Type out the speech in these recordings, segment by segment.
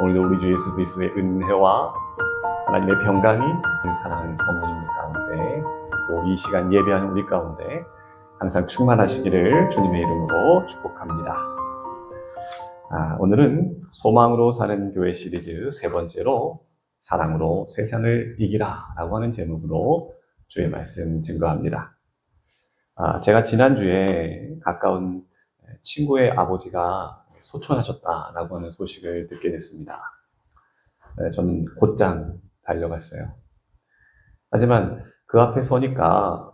오늘도 우리 주 예수 그리스도의 은혜와 하나님의 평강이 우리 사랑하는 성도님 가운데 또 이 시간 예배하는 우리 가운데 항상 충만하시기를 주님의 이름으로 축복합니다. 오늘은 소망으로 사는 교회 시리즈 세 번째로 사랑으로 세상을 이기라 라고 하는 제목으로 주의 말씀 증거합니다. 제가 지난주에 가까운 친구의 아버지가 소천하셨다라고 하는 소식을 듣게 됐습니다. 저는 곧장 달려갔어요. 하지만 그 앞에 서니까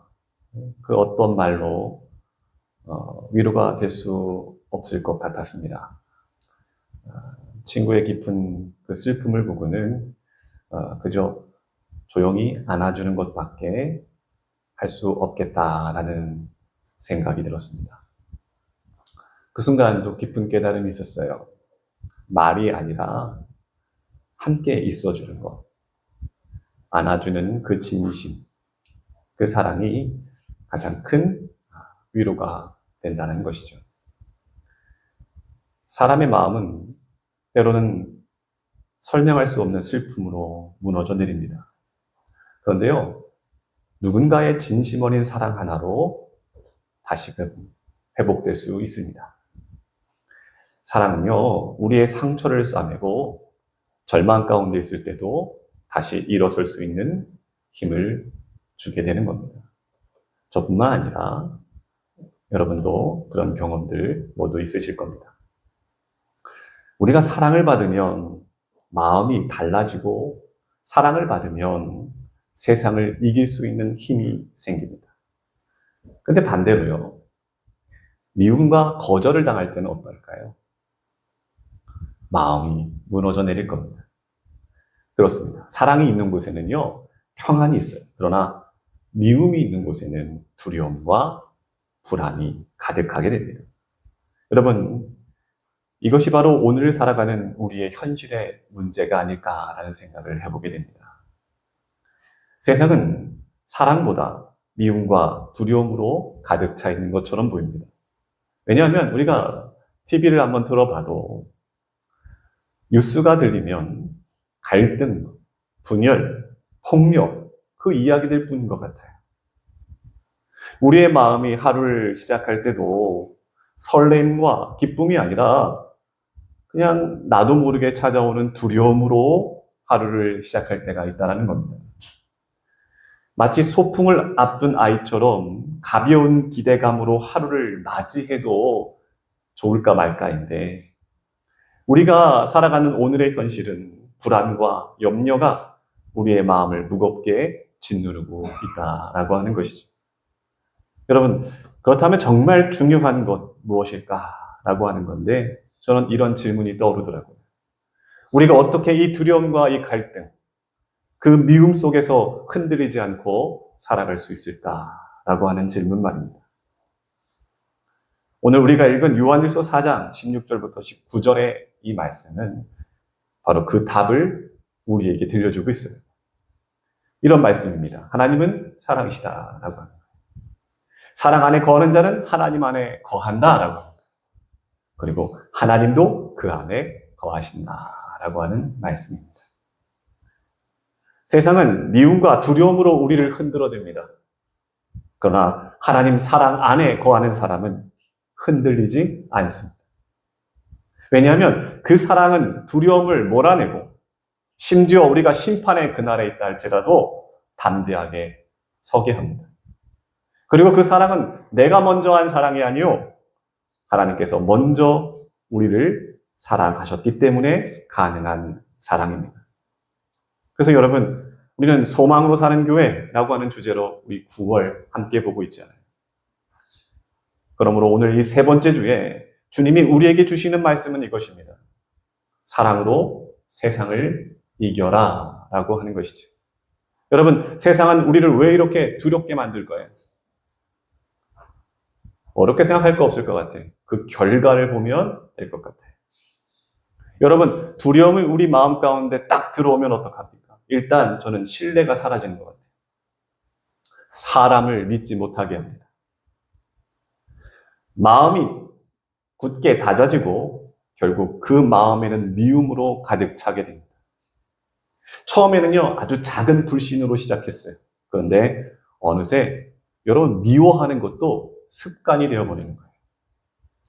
그 어떤 말로 위로가 될 수 없을 것 같았습니다. 친구의 깊은 그 슬픔을 보고는 그저 조용히 안아주는 것밖에 할 수 없겠다라는 생각이 들었습니다. 그 순간도 깊은 깨달음이 있었어요. 말이 아니라 함께 있어주는 것, 안아주는 그 진심, 그 사랑이 가장 큰 위로가 된다는 것이죠. 사람의 마음은 때로는 설명할 수 없는 슬픔으로 무너져 내립니다. 그런데요, 누군가의 진심 어린 사랑 하나로 다시금 회복될 수 있습니다. 사랑은요, 우리의 상처를 싸매고 절망 가운데 있을 때도 다시 일어설 수 있는 힘을 주게 되는 겁니다. 저뿐만 아니라 여러분도 그런 경험들 모두 있으실 겁니다. 우리가 사랑을 받으면 마음이 달라지고 사랑을 받으면 세상을 이길 수 있는 힘이 생깁니다. 근데 반대로요, 미움과 거절을 당할 때는 어떨까요? 마음이 무너져 내릴 겁니다. 그렇습니다. 사랑이 있는 곳에는요, 평안이 있어요. 그러나 미움이 있는 곳에는 두려움과 불안이 가득하게 됩니다. 여러분, 이것이 바로 오늘 살아가는 우리의 현실의 문제가 아닐까라는 생각을 해보게 됩니다. 세상은 사랑보다 미움과 두려움으로 가득 차 있는 것처럼 보입니다. 왜냐하면 우리가 TV를 한번 들어봐도 뉴스가 들리면 갈등, 분열, 폭력, 그 이야기들 뿐인 것 같아요. 우리의 마음이 하루를 시작할 때도 설렘과 기쁨이 아니라 그냥 나도 모르게 찾아오는 두려움으로 하루를 시작할 때가 있다는 겁니다. 마치 소풍을 앞둔 아이처럼 가벼운 기대감으로 하루를 맞이해도 좋을까 말까인데, 우리가 살아가는 오늘의 현실은 불안과 염려가 우리의 마음을 무겁게 짓누르고 있다라고 하는 것이죠. 여러분, 그렇다면 정말 중요한 것 무엇일까라고 하는 건데, 저는 이런 질문이 떠오르더라고요. 우리가 어떻게 이 두려움과 이 갈등, 그 미움 속에서 흔들리지 않고 살아갈 수 있을까라고 하는 질문 말입니다. 오늘 우리가 읽은 요한일서 4장 16절부터 19절의 이 말씀은 바로 그 답을 우리에게 들려주고 있어요. 이런 말씀입니다. 하나님은 사랑이시다라고 합니다. 사랑 안에 거하는 자는 하나님 안에 거한다라고 합니다. 그리고 하나님도 그 안에 거하신다라고 하는 말씀입니다. 세상은 미움과 두려움으로 우리를 흔들어댑니다. 그러나 하나님 사랑 안에 거하는 사람은 흔들리지 않습니다. 왜냐하면 그 사랑은 두려움을 몰아내고 심지어 우리가 심판의 그날에 있다 할지라도 담대하게 서게 합니다. 그리고 그 사랑은 내가 먼저 한 사랑이 아니요, 하나님께서 먼저 우리를 사랑하셨기 때문에 가능한 사랑입니다. 그래서 여러분, 우리는 소망으로 사는 교회라고 하는 주제로 우리 9월 함께 보고 있잖아요. 그러므로 오늘 이 세 번째 주에 주님이 우리에게 주시는 말씀은 이것입니다. 사랑으로 세상을 이겨라 라고 하는 것이죠. 여러분, 세상은 우리를 왜 이렇게 두렵게 만들 거예요? 어렵게 생각할 거 없을 것 같아요. 그 결과를 보면 될 것 같아요. 여러분, 두려움이 우리 마음 가운데 딱 들어오면 어떡합니까? 일단 저는 신뢰가 사라지는 것 같아요. 사람을 믿지 못하게 합니다. 마음이 굳게 다져지고 결국 그 마음에는 미움으로 가득 차게 됩니다. 처음에는요, 아주 작은 불신으로 시작했어요. 그런데 어느새 여러분 미워하는 것도 습관이 되어버리는 거예요.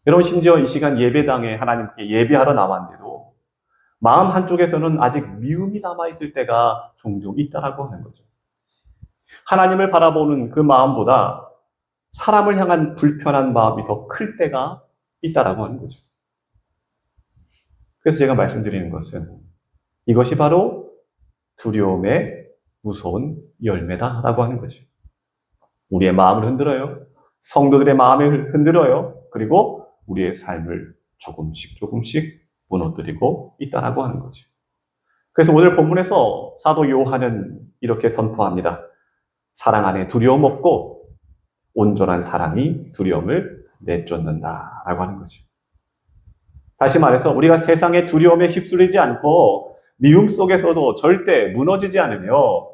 여러분 심지어 이 시간 예배당에 하나님께 예배하러 나왔는데도 마음 한쪽에서는 아직 미움이 남아있을 때가 종종 있다라고 하는 거죠. 하나님을 바라보는 그 마음보다 사람을 향한 불편한 마음이 더 클 때가 있다라고 하는 거죠. 그래서 제가 말씀드리는 것은 이것이 바로 두려움의 무서운 열매다라고 하는 거죠. 우리의 마음을 흔들어요. 성도들의 마음을 흔들어요. 그리고 우리의 삶을 조금씩 무너뜨리고 있다라고 하는 거죠. 그래서 오늘 본문에서 사도 요한은 이렇게 선포합니다. 사랑 안에 두려움 없고 온전한 사랑이 두려움을 내쫓는다라고 하는 거죠. 다시 말해서 우리가 세상의 두려움에 휩쓸리지 않고 미움 속에서도 절대 무너지지 않으며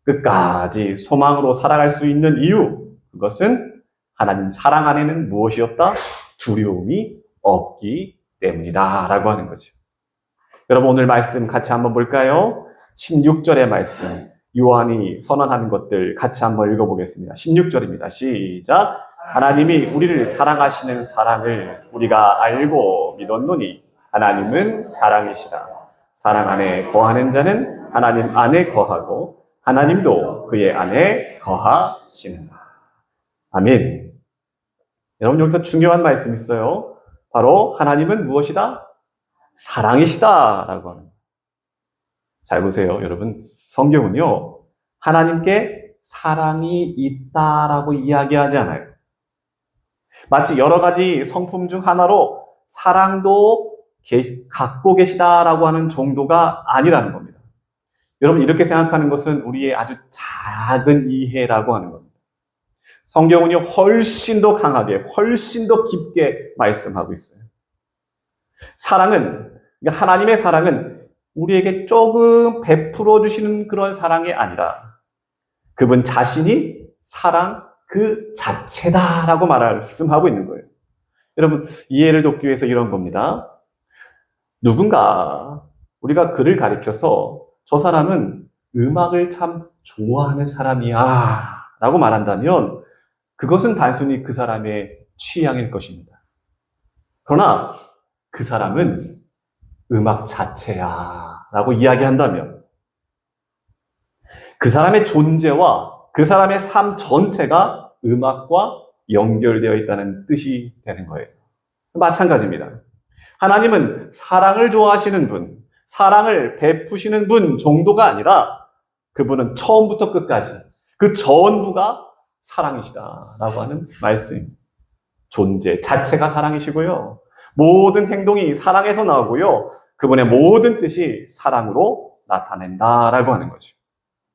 끝까지 소망으로 살아갈 수 있는 이유, 그것은 하나님 사랑 안에는 무엇이 없다? 두려움이 없기 때문이다 라고 하는 거죠. 여러분 오늘 말씀 같이 한번 볼까요? 16절의 말씀, 요한이 선언하는 것들 같이 한번 읽어보겠습니다. 16절입니다. 시작! 하나님이 우리를 사랑하시는 사랑을 우리가 알고 믿었노니 하나님은 사랑이시라. 사랑 안에 거하는 자는 하나님 안에 거하고 하나님도 그의 안에 거하시는다. 아멘. 여러분 여기서 중요한 말씀이 있어요. 바로 하나님은 무엇이다? 사랑이시다 라고 하는 거예요. 잘 보세요. 여러분 성경은요 하나님께 사랑이 있다라고 이야기하지 않아요. 마치 여러 가지 성품 중 하나로 사랑도 갖고 계시다라고 하는 정도가 아니라는 겁니다. 여러분 이렇게 생각하는 것은 우리의 아주 작은 이해라고 하는 겁니다. 성경은요 훨씬 더 강하게, 훨씬 더 깊게 말씀하고 있어요. 사랑은, 그러니까 하나님의 사랑은 우리에게 조금 베풀어 주시는 그런 사랑이 아니라 그분 자신이 사랑 그 자체다라고 말씀하고 있는 거예요. 여러분 이해를 돕기 위해서 이런 겁니다. 누군가 우리가 그를 가리켜서 저 사람은 음악을 참 좋아하는 사람이야 라고 말한다면 그것은 단순히 그 사람의 취향일 것입니다. 그러나 그 사람은 음악 자체야 라고 이야기한다면 그 사람의 존재와 그 사람의 삶 전체가 음악과 연결되어 있다는 뜻이 되는 거예요. 마찬가지입니다. 하나님은 사랑을 좋아하시는 분, 사랑을 베푸시는 분 정도가 아니라 그분은 처음부터 끝까지 그 전부가 사랑이시다라고 하는 말씀. 존재 자체가 사랑이시고요. 모든 행동이 사랑에서 나오고요. 그분의 모든 뜻이 사랑으로 나타낸다라고 하는 거죠.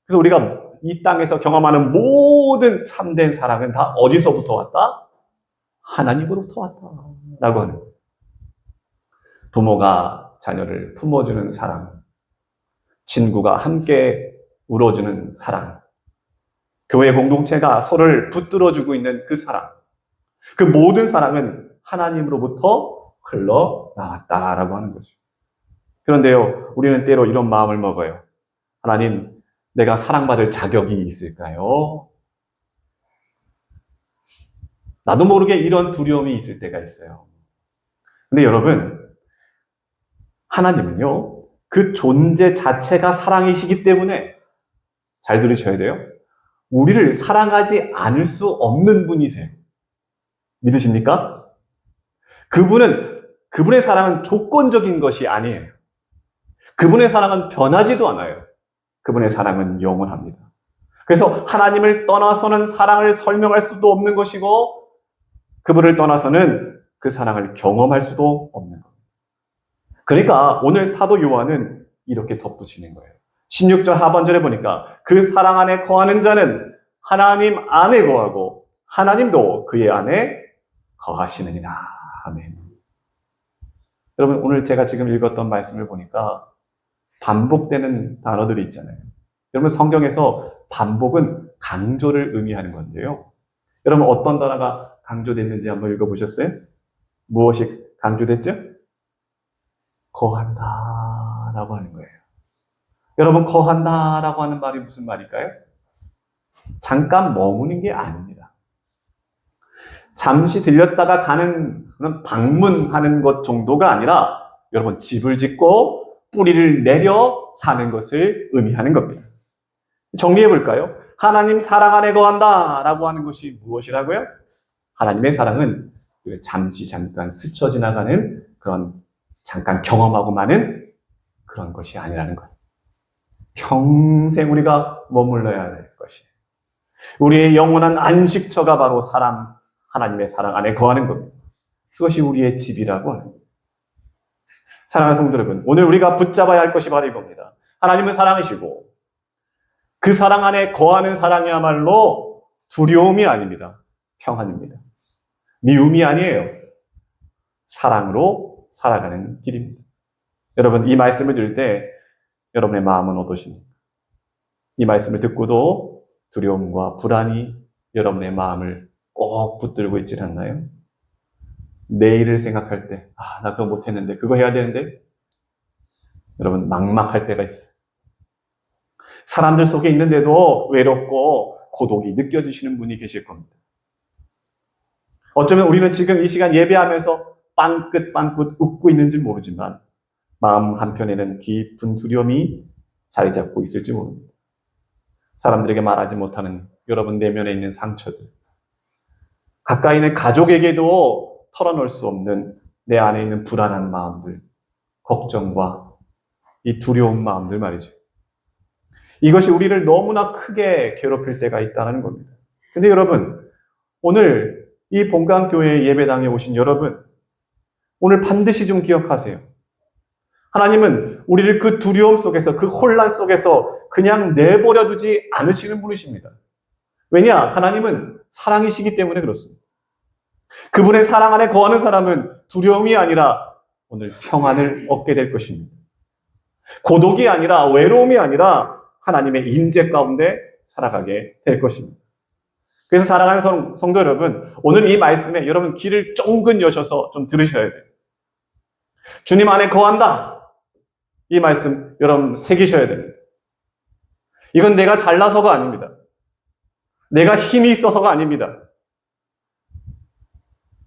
그래서 우리가 이 땅에서 경험하는 모든 참된 사랑은 다 어디서부터 왔다? 하나님으로부터 왔다라고 하는 거예요. 부모가 자녀를 품어주는 사랑, 친구가 함께 울어주는 사랑, 교회 공동체가 서로를 붙들어주고 있는 그 사랑, 그 모든 사랑은 하나님으로부터 흘러나왔다라고 하는 거죠. 그런데요, 우리는 때로 이런 마음을 먹어요. 하나님, 내가 사랑받을 자격이 있을까요? 나도 모르게 이런 두려움이 있을 때가 있어요. 근데 여러분, 하나님은요, 그 존재 자체가 사랑이시기 때문에 잘 들으셔야 돼요. 우리를 사랑하지 않을 수 없는 분이세요. 믿으십니까? 그분의 사랑은 조건적인 것이 아니에요. 그분의 사랑은 변하지도 않아요. 그분의 사랑은 영원합니다. 그래서 하나님을 떠나서는 사랑을 설명할 수도 없는 것이고 그분을 떠나서는 그 사랑을 경험할 수도 없는 겁니다. 그러니까 오늘 사도 요한은 이렇게 덧붙이는 거예요. 16절 하반절에 보니까 그 사랑 안에 거하는 자는 하나님 안에 거하고 하나님도 그의 안에 거하시느니라. 아멘. 여러분 오늘 제가 지금 읽었던 말씀을 보니까 반복되는 단어들이 있잖아요. 여러분 성경에서 반복은 강조를 의미하는 건데요. 여러분 어떤 단어가 강조됐는지 한번 읽어보셨어요? 무엇이 강조됐죠? 거한다라고 하는 거예요. 여러분, 거한다라고 하는 말이 무슨 말일까요? 잠깐 머무는 게 아닙니다. 잠시 들렸다가 가는 그런 방문하는 것 정도가 아니라 여러분, 집을 짓고 뿌리를 내려 사는 것을 의미하는 겁니다. 정리해 볼까요? 하나님 사랑 안에 거한다라고 하는 것이 무엇이라고요? 하나님의 사랑은 잠시 잠깐 스쳐 지나가는 그런 잠깐 경험하고 마는 그런 것이 아니라는 거예요. 평생 우리가 머물러야 될 것이에요. 우리의 영원한 안식처가 바로 하나님의 사랑 안에 거하는 겁니다. 그것이 우리의 집이라고 하는 거예요. 사랑하는 성도 여러분, 오늘 우리가 붙잡아야 할 것이 바로 이겁니다. 하나님은 사랑이시고 그 사랑 안에 거하는 사랑이야말로 두려움이 아닙니다. 평안입니다. 미움이 아니에요. 사랑으로 살아가는 길입니다. 여러분, 이 말씀을 들을 때 여러분의 마음은 어떠십니까? 이 말씀을 듣고도 두려움과 불안이 여러분의 마음을 꼭 붙들고 있지 않나요? 내일을 생각할 때, 나 그거 못했는데, 그거 해야 되는데, 여러분, 막막할 때가 있어요. 사람들 속에 있는데도 외롭고 고독이 느껴지시는 분이 계실 겁니다. 어쩌면 우리는 지금 이 시간 예배하면서 빵긋빵긋 웃고 있는지 모르지만 마음 한편에는 깊은 두려움이 자리 잡고 있을지 모릅니다. 사람들에게 말하지 못하는 여러분 내면에 있는 상처들, 가까이 있는 가족에게도 털어놓을 수 없는 내 안에 있는 불안한 마음들, 걱정과 이 두려운 마음들 말이죠. 이것이 우리를 너무나 크게 괴롭힐 때가 있다는 겁니다. 근데 여러분, 오늘 이 본강교회 예배당에 오신 여러분, 오늘 반드시 좀 기억하세요. 하나님은 우리를 그 두려움 속에서, 그 혼란 속에서 그냥 내버려 두지 않으시는 분이십니다. 왜냐? 하나님은 사랑이시기 때문에 그렇습니다. 그분의 사랑 안에 거하는 사람은 두려움이 아니라 오늘 평안을 얻게 될 것입니다. 고독이 아니라 외로움이 아니라 하나님의 임재 가운데 살아가게 될 것입니다. 그래서 사랑하는 성도 여러분, 오늘 이 말씀에 여러분 귀를 쫑긋 여셔서 좀 들으셔야 돼요. 주님 안에 거한다. 이 말씀 여러분 새기셔야 됩니다. 이건 내가 잘나서가 아닙니다. 내가 힘이 있어서가 아닙니다.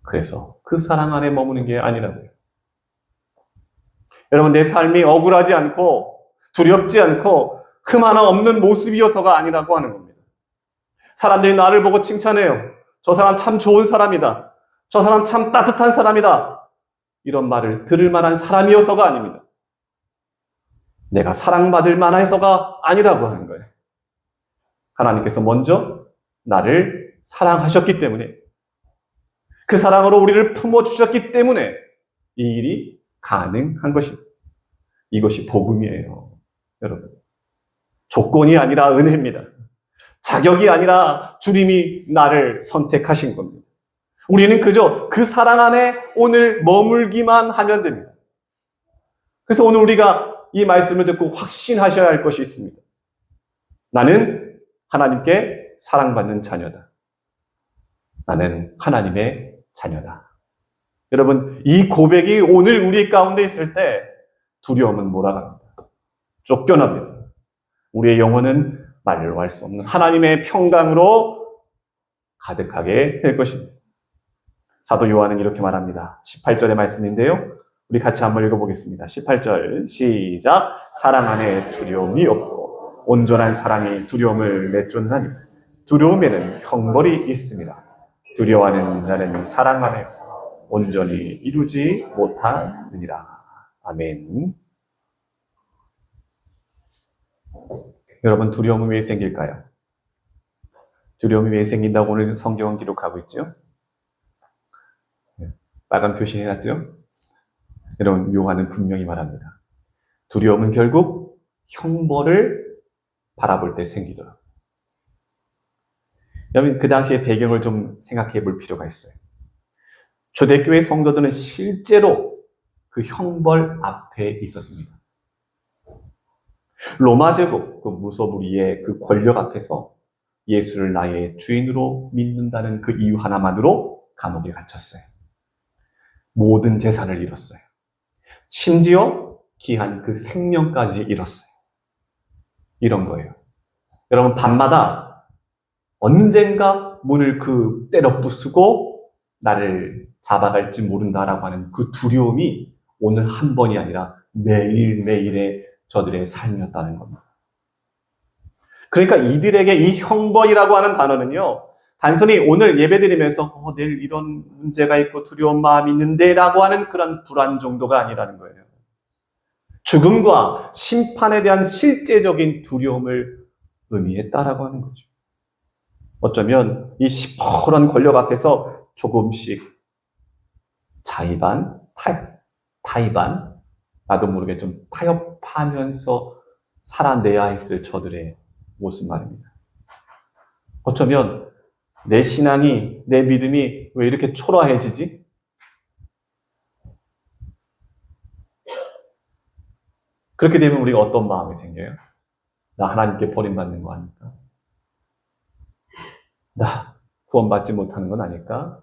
그래서 그 사랑 안에 머무는 게 아니라고요. 여러분, 내 삶이 억울하지 않고 두렵지 않고 흠 하나 없는 모습이어서가 아니라고 하는 겁니다. 사람들이 나를 보고 칭찬해요. 저 사람 참 좋은 사람이다. 저 사람 참 따뜻한 사람이다. 이런 말을 들을 만한 사람이어서가 아닙니다. 내가 사랑받을 만해서가 아니라고 하는 거예요. 하나님께서 먼저 나를 사랑하셨기 때문에, 그 사랑으로 우리를 품어주셨기 때문에 이 일이 가능한 것입니다. 이것이 복음이에요, 여러분. 조건이 아니라 은혜입니다. 자격이 아니라 주님이 나를 선택하신 겁니다. 우리는 그저 그 사랑 안에 오늘 머물기만 하면 됩니다. 그래서 오늘 우리가 이 말씀을 듣고 확신하셔야 할 것이 있습니다. 나는 하나님께 사랑받는 자녀다. 나는 하나님의 자녀다. 여러분, 이 고백이 오늘 우리 가운데 있을 때 두려움은 몰아갑니다. 쫓겨납니다. 우리의 영혼은 말로 할 수 없는 하나님의 평강으로 가득하게 될 것입니다. 사도 요한은 이렇게 말합니다. 18절의 말씀인데요. 우리 같이 한번 읽어보겠습니다. 18절 시작. 사랑 안에 두려움이 없고 온전한 사랑이 두려움을 내쫓나니 두려움에는 형벌이 있습니다. 두려워하는 자는 사랑 안에서 온전히 이루지 못하느니라. 아멘. 여러분, 두려움은 왜 생길까요? 두려움이 왜 생긴다고 오늘 성경은 기록하고 있죠? 빨간 표시 해놨죠? 여러분, 요한은 분명히 말합니다. 두려움은 결국 형벌을 바라볼 때 생기더라고요. 여러분, 그 당시의 배경을 좀 생각해 볼 필요가 있어요. 초대교회 성도들은 실제로 그 형벌 앞에 있었습니다. 로마 제국, 그 무소불위의 그 권력 앞에서 예수를 나의 주인으로 믿는다는 그 이유 하나만으로 감옥에 갇혔어요. 모든 재산을 잃었어요. 심지어 귀한 그 생명까지 잃었어요. 이런 거예요. 여러분, 밤마다 언젠가 문을 때려 부수고 나를 잡아갈지 모른다라고 하는 그 두려움이 오늘 한 번이 아니라 매일매일의 저들의 삶이었다는 겁니다. 그러니까 이들에게 이 형벌이라고 하는 단어는요, 단순히 오늘 예배드리면서 내일 이런 문제가 있고 두려운 마음이 있는데 라고 하는 그런 불안 정도가 아니라는 거예요. 죽음과 심판에 대한 실제적인 두려움을 의미했다라고 하는 거죠. 어쩌면 이 시퍼런 권력 앞에서 조금씩 자의반, 타의반, 나도 모르게 좀 타협하면서 살아내야 했을 저들의 모습 말입니다. 어쩌면 내 신앙이, 내 믿음이 왜 이렇게 초라해지지? 그렇게 되면 우리가 어떤 마음이 생겨요? 나 하나님께 버림받는 거 아닐까? 나 구원받지 못하는 건 아닐까?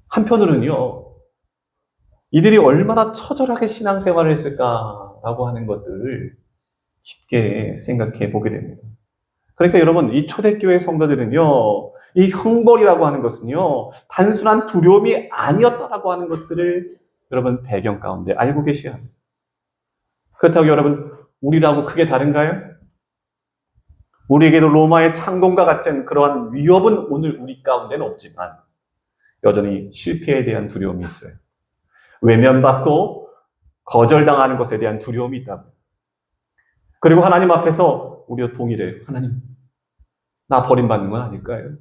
한편으로는요, 이들이 얼마나 처절하게 신앙생활을 했을까라고 하는 것들을 깊게 생각해 보게 됩니다. 그러니까 여러분, 이 초대교회 성도들은요, 이 형벌이라고 하는 것은요, 단순한 두려움이 아니었다라고 하는 것들을 여러분 배경 가운데 알고 계셔야 합니다. 그렇다고 여러분, 우리라고 크게 다른가요? 우리에게도 로마의 창공과 같은 그러한 위협은 오늘 우리 가운데는 없지만 여전히 실패에 대한 두려움이 있어요. 외면받고 거절당하는 것에 대한 두려움이 있다고. 그리고 하나님 앞에서 우리가 동일해요. 하나님, 나 버림받는 건 아닐까요?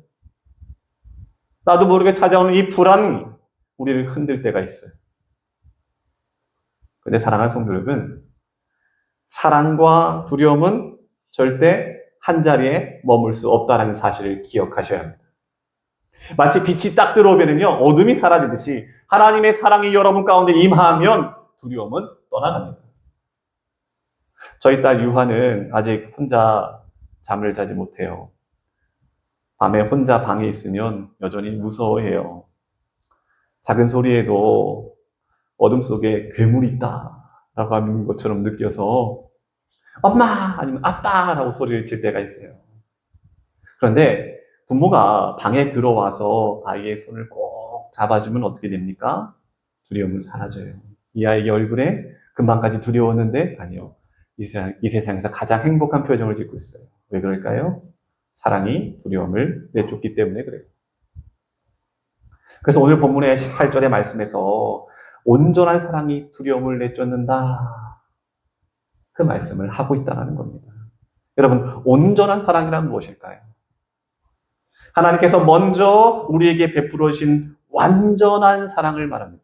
나도 모르게 찾아오는 이 불안이 우리를 흔들 때가 있어요. 근데 사랑하는 성도 여러분, 사랑과 두려움은 절대 한 자리에 머물 수 없다는 사실을 기억하셔야 합니다. 마치 빛이 딱 들어오면요, 어둠이 사라지듯이 하나님의 사랑이 여러분 가운데 임하면 두려움은 떠나갑니다. 저희 딸 유화는 아직 혼자 잠을 자지 못해요. 밤에 혼자 방에 있으면 여전히 무서워해요. 작은 소리에도 어둠 속에 괴물이 있다라고 하는 것처럼 느껴서 엄마 아니면 아빠라고 소리를 칠 때가 있어요. 그런데 부모가 방에 들어와서 아이의 손을 꼭 잡아주면 어떻게 됩니까? 두려움은 사라져요. 이 아이의 얼굴에 금방까지 두려웠는데 아니요. 이 세상에서 가장 행복한 표정을 짓고 있어요. 왜 그럴까요? 사랑이 두려움을 내쫓기 때문에 그래요. 그래서 오늘 본문의 18절의 말씀에서 온전한 사랑이 두려움을 내쫓는다. 그 말씀을 하고 있다는 겁니다. 여러분, 온전한 사랑이란 무엇일까요? 하나님께서 먼저 우리에게 베풀어 주신 완전한 사랑을 말합니다.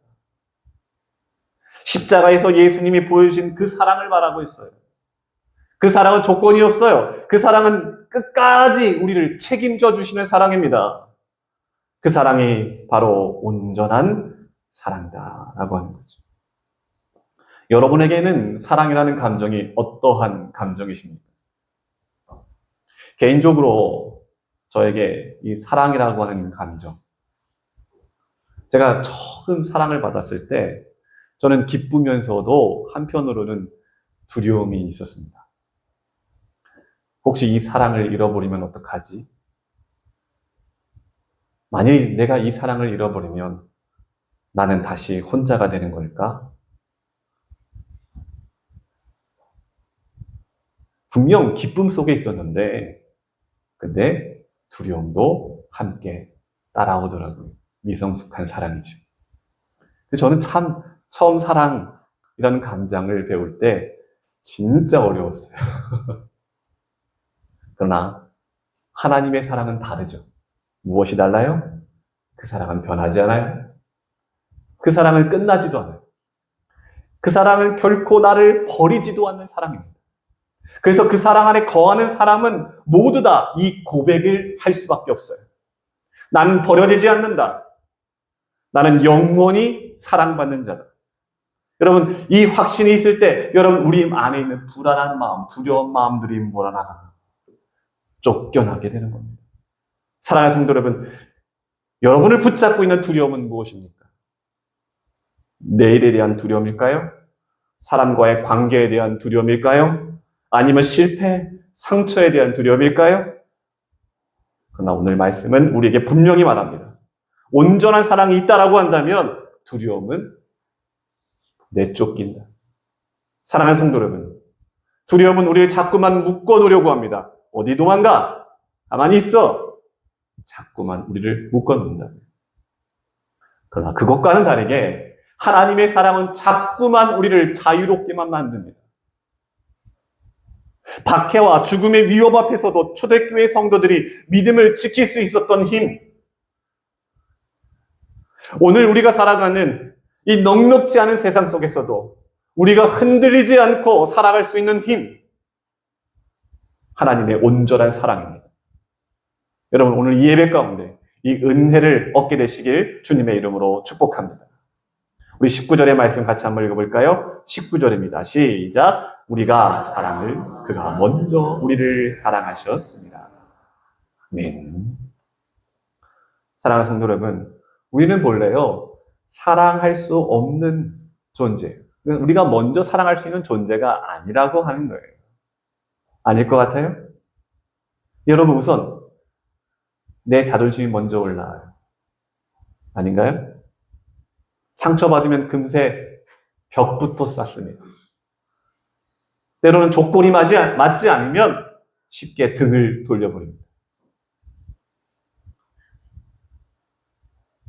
십자가에서 예수님이 보여주신 그 사랑을 말하고 있어요. 그 사랑은 조건이 없어요. 그 사랑은 끝까지 우리를 책임져 주시는 사랑입니다. 그 사랑이 바로 온전한 사랑이다라고 하는 거죠. 여러분에게는 사랑이라는 감정이 어떠한 감정이십니까? 개인적으로 저에게 이 사랑이라고 하는 감정, 제가 처음 사랑을 받았을 때 저는 기쁘면서도 한편으로는 두려움이 있었습니다. 혹시 이 사랑을 잃어버리면 어떡하지? 만일 내가 이 사랑을 잃어버리면 나는 다시 혼자가 되는 걸까? 분명 기쁨 속에 있었는데, 근데 두려움도 함께 따라오더라고요. 미성숙한 사랑이죠. 저는 참 처음 사랑이라는 감정을 배울 때 진짜 어려웠어요. 그러나 하나님의 사랑은 다르죠. 무엇이 달라요? 그 사랑은 변하지 않아요. 그 사랑은 끝나지도 않아요. 그 사랑은 결코 나를 버리지도 않는 사랑입니다. 그래서 그 사랑 안에 거하는 사람은 모두 다 이 고백을 할 수밖에 없어요. 나는 버려지지 않는다. 나는 영원히 사랑받는 자다. 여러분, 이 확신이 있을 때 여러분 우리 안에 있는 불안한 마음, 두려운 마음들이 몰아나가 쫓겨나게 되는 겁니다. 사랑하는 성도 여러분, 여러분을 붙잡고 있는 두려움은 무엇입니까? 내일에 대한 두려움일까요? 사람과의 관계에 대한 두려움일까요? 아니면 실패, 상처에 대한 두려움일까요? 그러나 오늘 말씀은 우리에게 분명히 말합니다. 온전한 사랑이 있다라고 한다면 두려움은 내쫓긴다. 사랑하는 성도 여러분, 두려움은 우리를 자꾸만 묶어놓으려고 합니다. 어디 도망가? 가만히 있어. 자꾸만 우리를 묶어놓는다. 그러나 그것과는 다르게 하나님의 사랑은 자꾸만 우리를 자유롭게만 만듭니다. 박해와 죽음의 위협 앞에서도 초대교회 성도들이 믿음을 지킬 수 있었던 힘, 오늘 우리가 살아가는 이 넉넉지 않은 세상 속에서도 우리가 흔들리지 않고 살아갈 수 있는 힘, 하나님의 온전한 사랑입니다. 여러분, 오늘 이 예배 가운데 이 은혜를 얻게 되시길 주님의 이름으로 축복합니다. 우리 19절의 말씀 같이 한번 읽어볼까요? 19절입니다. 시작. 우리가 사랑을 그가 먼저 우리를 사랑하셨습니다. 아멘. 사랑하는 성도 여러분, 우리는 본래요, 사랑할 수 없는 존재, 우리가 먼저 사랑할 수 있는 존재가 아니라고 하는 거예요. 아닐 것 같아요? 여러분, 우선 내 자존심이 먼저 올라와요. 아닌가요? 상처받으면 금세 벽부터 쌓습니다. 때로는 조건이 맞지 않으면 쉽게 등을 돌려버립니다.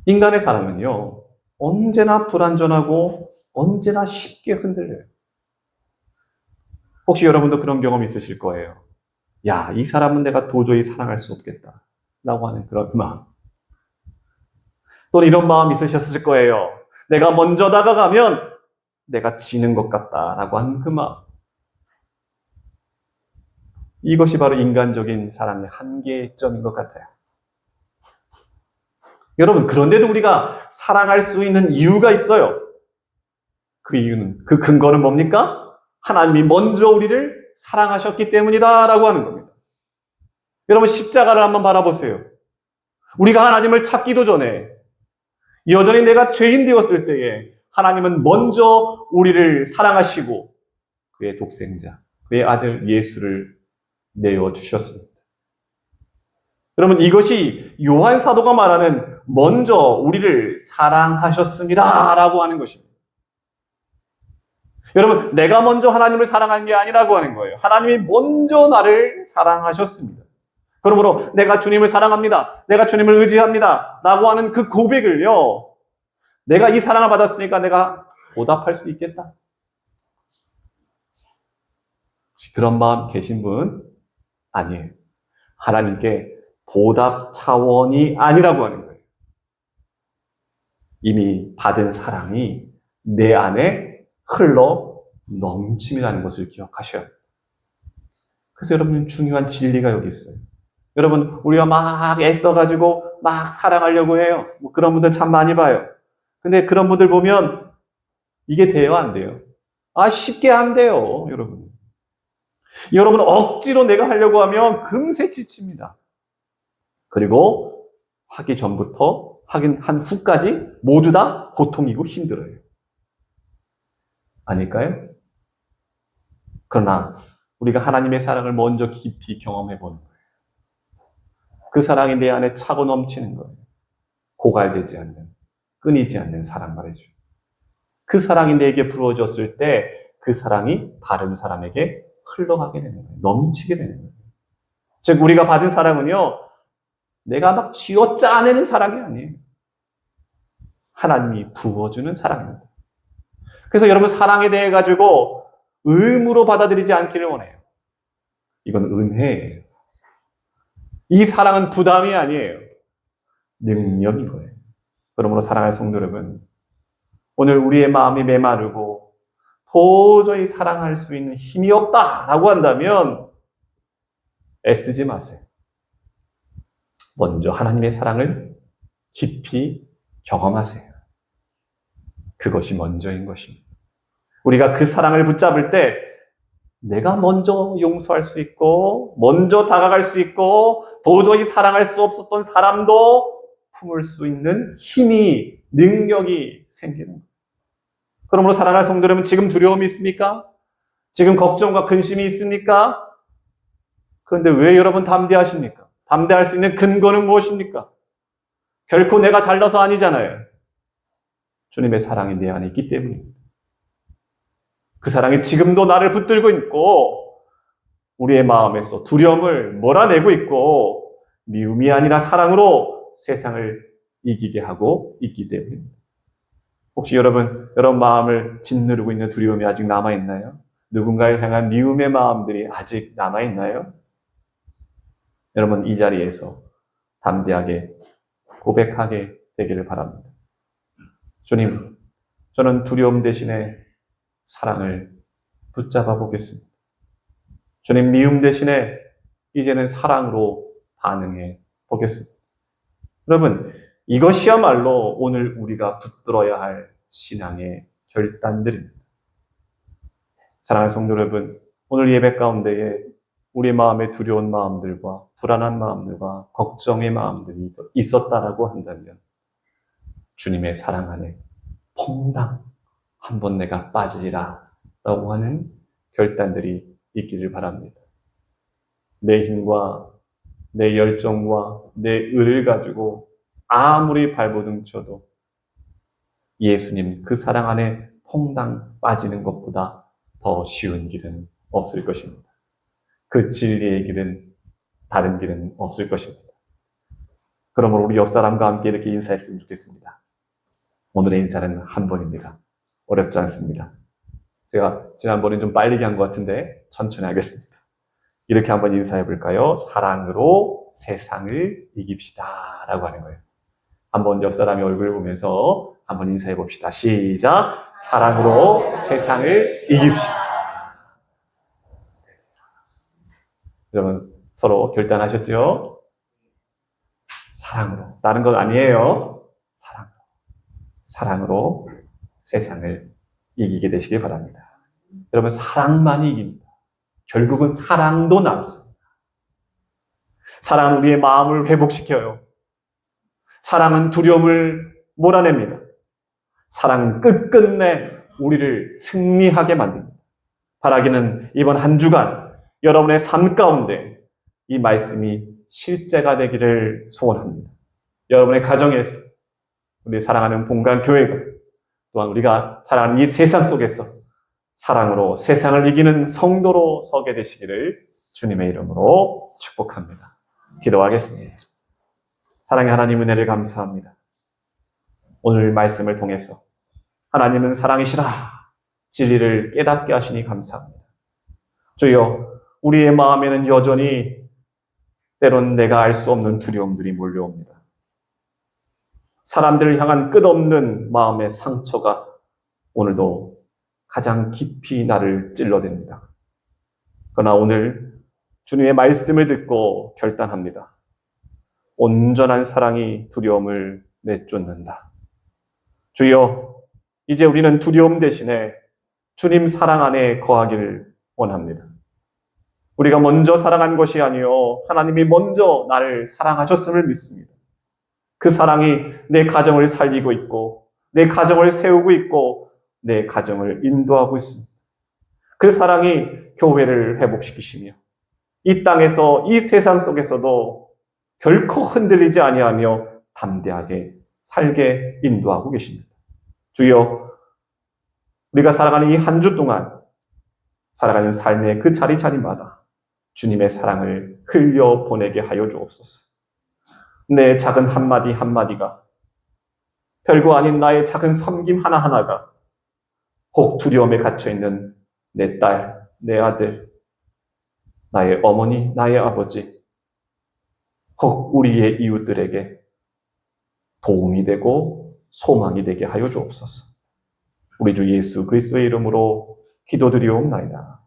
인간의 사랑은요, 언제나 불완전하고 언제나 쉽게 흔들려요. 혹시 여러분도 그런 경험 있으실 거예요. 야, 이 사람은 내가 도저히 사랑할 수 없겠다 라고 하는 그런 마음. 또는 이런 마음 있으셨을 거예요. 내가 먼저 다가가면 내가 지는 것 같다라고 하는 그 마음. 이것이 바로 인간적인 사랑의 한계점인 것 같아요. 여러분, 그런데도 우리가 사랑할 수 있는 이유가 있어요. 그 이유는, 그 근거는 뭡니까? 하나님이 먼저 우리를 사랑하셨기 때문이다라고 하는 겁니다. 여러분, 십자가를 한번 바라보세요. 우리가 하나님을 찾기도 전에, 여전히 내가 죄인 되었을 때에 하나님은 먼저 우리를 사랑하시고 그의 독생자, 그의 아들 예수를 내어주셨습니다. 여러분, 이것이 요한 사도가 말하는 먼저 우리를 사랑하셨습니다 라고 하는 것입니다. 여러분, 내가 먼저 하나님을 사랑한 게 아니라고 하는 거예요. 하나님이 먼저 나를 사랑하셨습니다. 그러므로 내가 주님을 사랑합니다, 내가 주님을 의지합니다 라고 하는 그 고백을요, 내가 이 사랑을 받았으니까 내가 보답할 수 있겠다. 혹시 그런 마음 계신 분? 아니에요. 하나님께 보답 차원이 아니라고 하는 거예요. 이미 받은 사랑이 내 안에 흘러 넘침이라는 것을 기억하셔야 합니다. 그래서 여러분, 중요한 진리가 여기 있어요. 여러분, 우리가 막 애써가지고 막 사랑하려고 해요. 뭐 그런 분들 참 많이 봐요. 근데 그런 분들 보면 이게 돼요, 안 돼요? 쉽게 안 돼요, 여러분. 여러분, 억지로 내가 하려고 하면 금세 지칩니다. 그리고 하기 전부터 하긴 한 후까지 모두 다 고통이고 힘들어요. 아닐까요? 그러나 우리가 하나님의 사랑을 먼저 깊이 경험해 보는 거예요. 그 사랑이 내 안에 차고 넘치는 거예요. 고갈되지 않는, 끊이지 않는 사랑 말이죠. 그 사랑이 내게 부어졌을 때 그 사랑이 다른 사람에게 흘러가게 되는 거예요. 넘치게 되는 거예요. 즉, 우리가 받은 사랑은요, 내가 막 쥐어 짜내는 사랑이 아니에요. 하나님이 부어주는 사랑입니다. 그래서 여러분, 사랑에 대해 가지고 의무로 받아들이지 않기를 원해요. 이건 은혜예요. 이 사랑은 부담이 아니에요. 능력인 거예요. 그러므로 사랑하는 성도 여러분, 오늘 우리의 마음이 메마르고 도저히 사랑할 수 있는 힘이 없다라고 한다면 애쓰지 마세요. 먼저 하나님의 사랑을 깊이 경험하세요. 그것이 먼저인 것입니다. 우리가 그 사랑을 붙잡을 때 내가 먼저 용서할 수 있고 먼저 다가갈 수 있고 도저히 사랑할 수 없었던 사람도 품을 수 있는 힘이, 능력이 생기는 거예요. 그러므로 사랑하는 성도 여러분, 지금 두려움이 있습니까? 지금 걱정과 근심이 있습니까? 그런데 왜 여러분 담대하십니까? 담대할 수 있는 근거는 무엇입니까? 결코 내가 잘나서 아니잖아요. 주님의 사랑이 내 안에 있기 때문입니다. 그 사랑이 지금도 나를 붙들고 있고 우리의 마음에서 두려움을 몰아내고 있고 미움이 아니라 사랑으로 세상을 이기게 하고 있기 때문입니다. 혹시 여러분 마음을 짓누르고 있는 두려움이 아직 남아있나요? 누군가를 향한 미움의 마음들이 아직 남아있나요? 여러분 이 자리에서 담대하게 고백하게 되기를 바랍니다. 주님, 저는 두려움 대신에 사랑을 붙잡아 보겠습니다. 주님, 미움 대신에 이제는 사랑으로 반응해 보겠습니다. 여러분, 이것이야말로 오늘 우리가 붙들어야 할 신앙의 결단들입니다. 사랑하는 성도 여러분, 오늘 예배 가운데에 우리 마음에 두려운 마음들과 불안한 마음들과 걱정의 마음들이 있었다라고 한다면 주님의 사랑 안에 퐁당 한번 내가 빠지리라 라고 하는 결단들이 있기를 바랍니다. 내 힘과 내 열정과 내 의를 가지고 아무리 발버둥 쳐도 예수님 그 사랑 안에 퐁당 빠지는 것보다 더 쉬운 길은 없을 것입니다. 그 진리의 길은 다른 길은 없을 것입니다. 그러므로 우리 옆 사람과 함께 이렇게 인사했으면 좋겠습니다. 오늘의 인사는 한 번입니다. 어렵지 않습니다. 제가 지난번에 좀 빨리 한 것 같은데 천천히 하겠습니다. 이렇게 한번 인사해 볼까요? 사랑으로 세상을 이깁시다 라고 하는 거예요. 한번 옆 사람의 얼굴을 보면서 한번 인사해 봅시다. 시작! 사랑으로 세상을 이깁시다. 여러분 서로 결단하셨죠? 사랑으로. 다른 건 아니에요. 사랑으로 세상을 이기게 되시길 바랍니다. 여러분 사랑만이 이깁니다. 결국은 사랑도 남습니다. 사랑은 우리의 마음을 회복시켜요. 사랑은 두려움을 몰아냅니다. 사랑은 끝끝내 우리를 승리하게 만듭니다. 바라기는 이번 한 주간 여러분의 삶 가운데 이 말씀이 실제가 되기를 소원합니다. 여러분의 가정에서 우리 사랑하는 본관교회가 또한 우리가 사랑하는 이 세상 속에서 사랑으로 세상을 이기는 성도로 서게 되시기를 주님의 이름으로 축복합니다. 기도하겠습니다. 사랑의 하나님 은혜를 감사합니다. 오늘 말씀을 통해서 하나님은 사랑이시라 진리를 깨닫게 하시니 감사합니다. 주여 우리의 마음에는 여전히 때론 내가 알 수 없는 두려움들이 몰려옵니다. 사람들을 향한 끝없는 마음의 상처가 오늘도 가장 깊이 나를 찔러댑니다. 그러나 오늘 주님의 말씀을 듣고 결단합니다. 온전한 사랑이 두려움을 내쫓는다. 주여, 이제 우리는 두려움 대신에 주님 사랑 안에 거하기를 원합니다. 우리가 먼저 사랑한 것이 아니요 하나님이 먼저 나를 사랑하셨음을 믿습니다. 그 사랑이 내 가정을 살리고 있고 내 가정을 세우고 있고 내 가정을 인도하고 있습니다. 그 사랑이 교회를 회복시키시며 이 땅에서 이 세상 속에서도 결코 흔들리지 아니하며 담대하게 살게 인도하고 계십니다. 주여, 우리가 살아가는 이 한 주 동안 살아가는 삶의 그 자리자리마다 주님의 사랑을 흘려보내게 하여 주옵소서. 내 작은 한마디 한마디가 별거 아닌 나의 작은 섬김 하나하나가 혹 두려움에 갇혀있는 내 딸, 내 아들, 나의 어머니, 나의 아버지, 혹 우리의 이웃들에게 도움이 되고 소망이 되게 하여 주옵소서. 우리 주 예수 그리스도의 이름으로 기도드리옵나이다.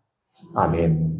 아멘.